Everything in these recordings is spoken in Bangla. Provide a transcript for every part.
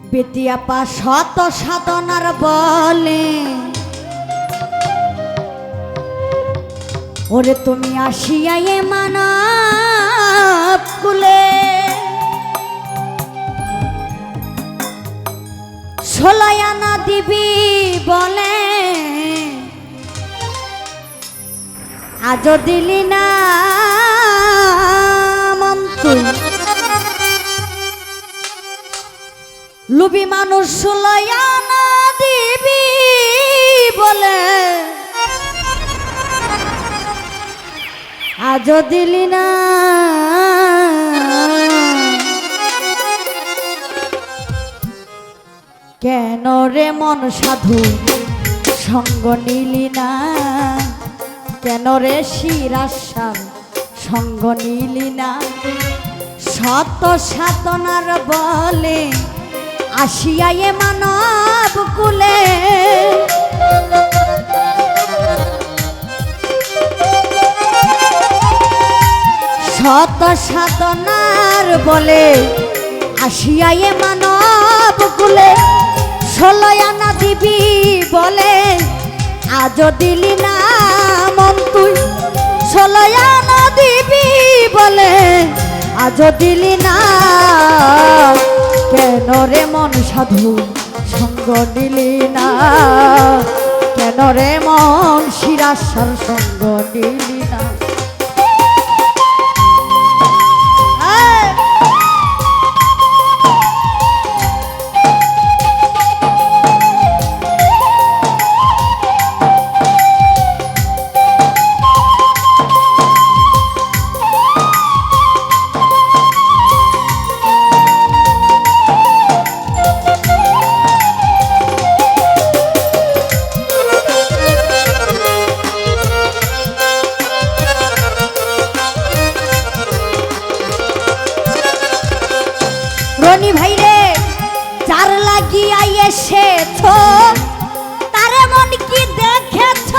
বেতিয়াপা শত সাধনার বলে ওরে তুমি আসিয়া এ মানব কুলে ষোলয় আনা দিবি বলে আজও দিলি না মন্তু লুবি মানুষ ষোলয় আনা দিবি বলে আজও দিলি না কেন রে মন সাধু সঙ্গ নিলি না কেন রে শিরাসার সঙ্গ নিলি না শত সাধনার বলে আসিয়া এ মানব কুলে শত সাধনার বলে আসিয়া এ মানব কুলে ষোলয় আনা দিবি বলে আজও দিলি না মন তুই ষোলয় আনা দিবি বলে আজও দিলি না কেন রে মন সাধু সঙ্গ দিলি না কেন রে মন শিরাসার সঙ্গ দিলি না রনি ভাই রে চার লাগিয়া এসেছ তারে মন কি দেখেছ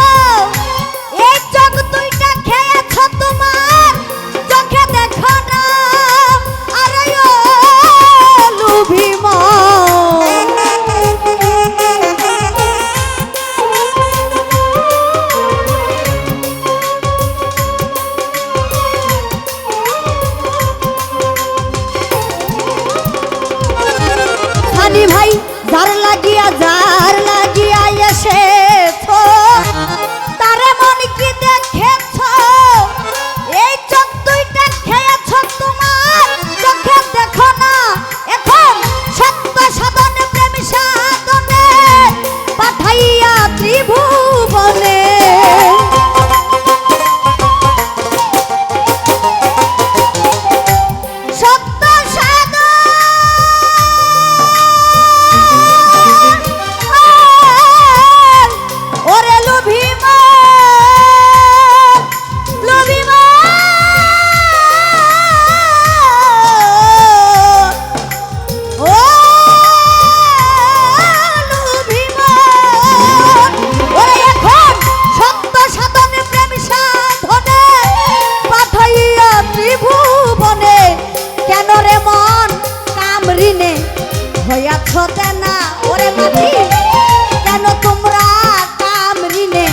এই চোখ দুইটা খেয়েছ তোমার চোখে দেখো না আরে ও লুভি ভাই যার লাগিয়া এসেছ তারে মন কি দেখেছ এই চোখ দুইটা খেয়েছ তোমার চোখে দেখো না এখন সত্য সাধন প্রেম সাধনে পাঠাইয়া ত্রিভুবনে হইয়াছ দেনা ওরে মাটি কেন তোমরা কামরিনে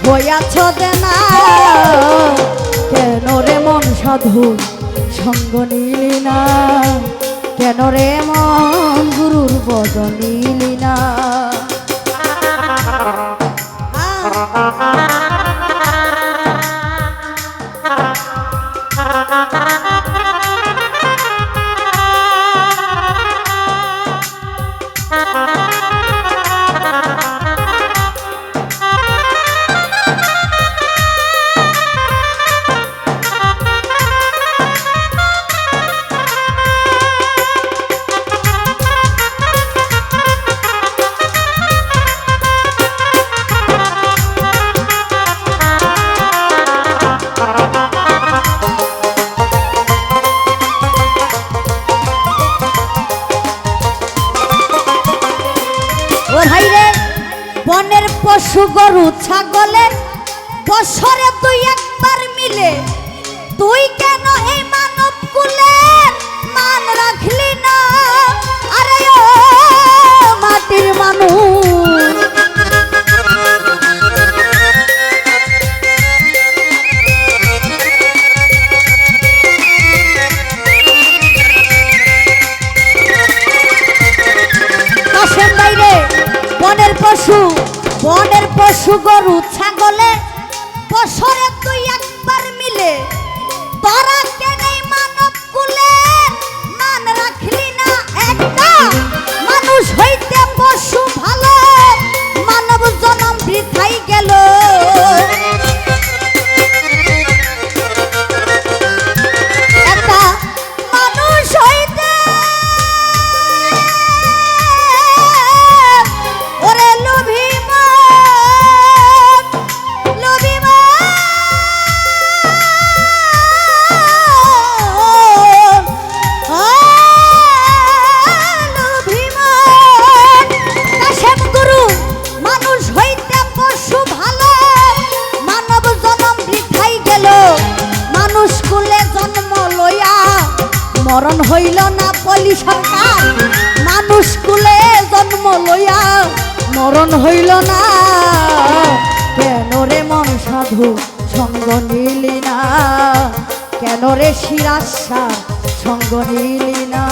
হইয়াছ দেনা কেন রে মন সাধু সঙ্গ নিলি না কেন রে মন গুরুর বদন নিলি না বনের পশু গরু ছাগলের বছরে তুই একবার মিলে তুই কেন এই মানব কুলের মান রাখলি না আরে ও পশু বনের পশু গরু ছাগলে বছরে তুই একবার মিলে তোরা কেনেই মানব কুলে মান রাখলি না একটা মানুষ হইতে পশু ভালো মানব জনম বৃথাই গেল একটা মানুষ হইতে ওরে লোভী মন লোভী মরণ হইল না পলি সরকার মানুষ কুলে জন্ম লইয়া মরণ হইল না কেন রে মন সাধু সঙ্গ নিলি না কেন রে শিরাশা সঙ্গ নিলি না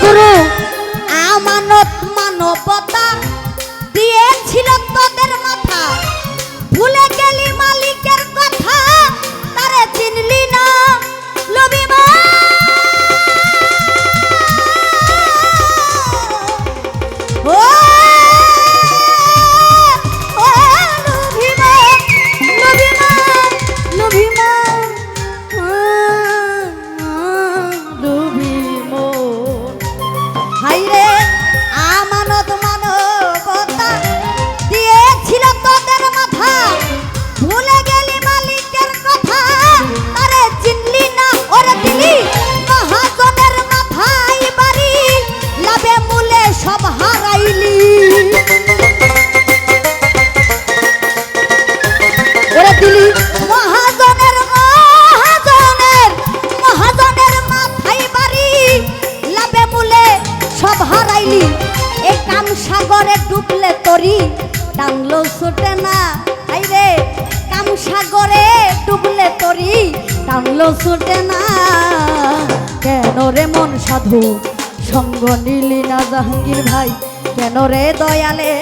গুরু আমানত মানবতা দিয়েছিল তোদের মাথা ভুলে গেলি মালিকের কথা তারে চিনলি না লোভী ও সাগরে ডুবলে তরি টানলো ছোটে না আইরে কাম সাগরে ডুবলে তরি টানলো ছোটে না কেন রে মন সাধু সঙ্গ নিলি না জাহাঙ্গীর ভাই কেন রে দয়ালে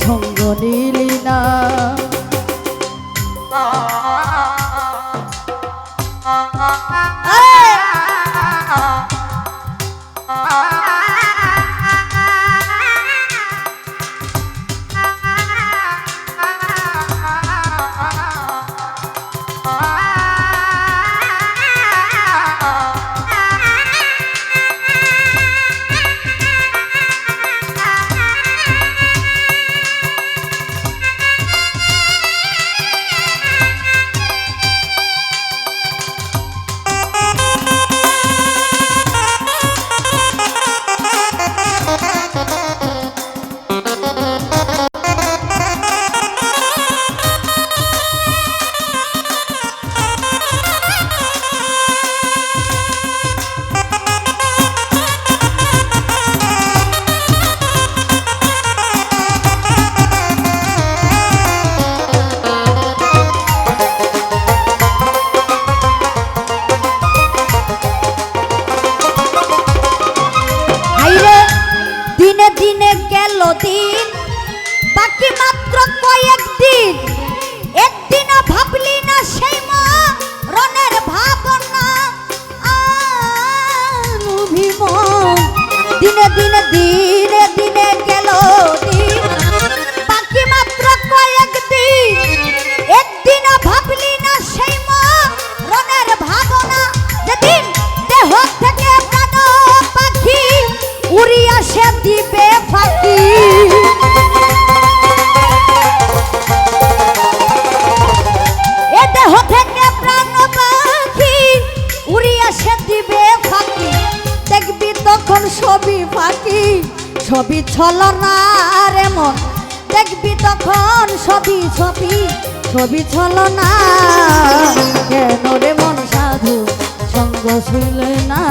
সঙ্গ নিলি না সবই ছলনা রে মন দেখবি তখন সবই সবই সবই ছলনা কেন রে মন সাধু সঙ্গ ছিলি না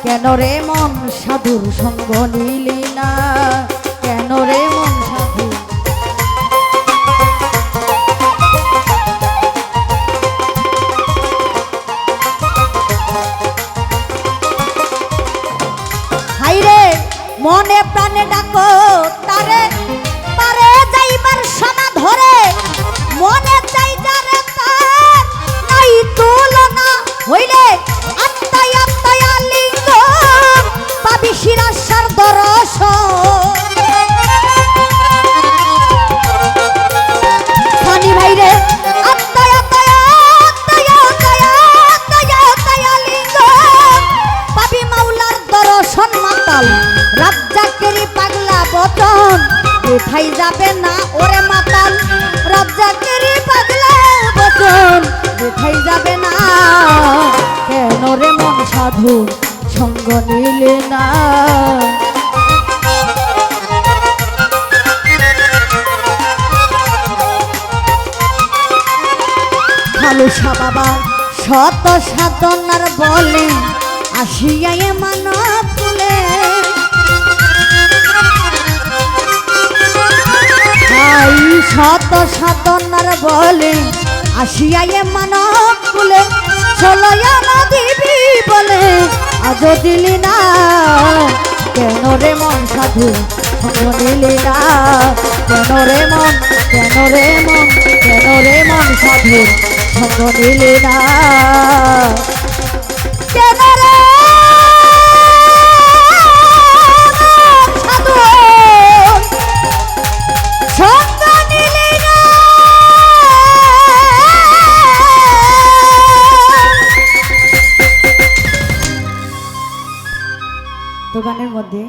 কেন রে মন সাধুর সঙ্গ নিলি না কেন রে মন সাধু হাইরে মনে প্রাণে ডাকো তারে পারে যাইবার সমা ধরে মনে চাই যারে তার নাই তুলনা হইলে আত্মায় আত্মায় লিঙ্গ পাবি শিরাসার দর্শন ফানি ভাইরে আত্মায় আত্মায় আত্মায় আত্মায় আত্মায় আত্মায় লিঙ্গ পাবি মাওলার দর্শন মাতাল রাজ্জাকেরই পাগলা বচন কোথায় যাবে না ওরে মাতাল রাজ্জাকেরই পাগলা বচন কোথায় যাবে না কেন রে মন সাধু সঙ্গ নিলে না খালুসা বাবা শত সাধনার বলে আসিয়ায় মানব তুলে শত সাধনার বলে আসিয়ায় মানব তুলে চলয়া না দিবি বলে আজ দিলি না কেন রে মন সাধু সঙ্গ নিলি না কেন রে মন কেন রে মন কেন রে মন সাধু সঙ্গ নিলি না কেন রে সাধু সঙ্গ নিলি না তো গানের মধ্যে